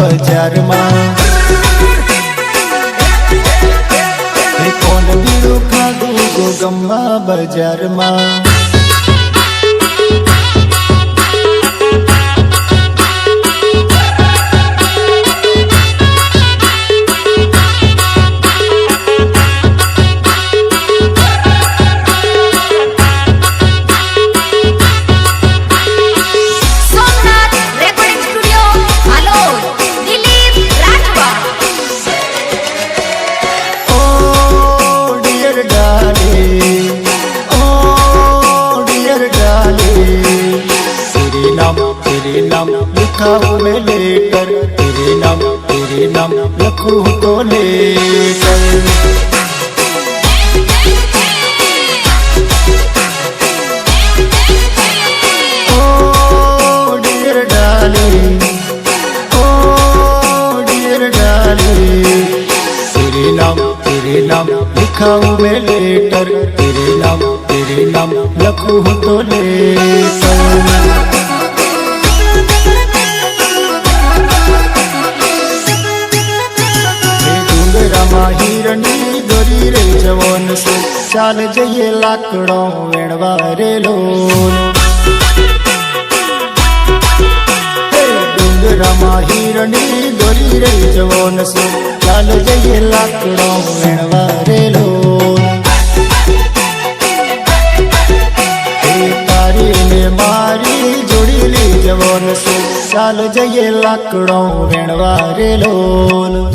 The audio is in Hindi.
बजार में कौन बीड़ू खाधु गोगम्मा बजार में लिखाऊं मैं लेकर तेरे नाम लिखूं तो लेकर ओ डियर डार्लिंग तेरे नाम लिखाऊं मैं लेकर तेरे नाम लिखूं तो लेकर हिरणी दोरी रे जवान से चाल जइए लाकड़ों वेणवा रे लोन डूंगरा हिरणी दोरी रे जवान से चाल जइए लाकड़ों वेणवा रे लोन तारी ने मारी जोड़ी ली जवान से चाल जइए लाकड़ों वेणवा रे लोन।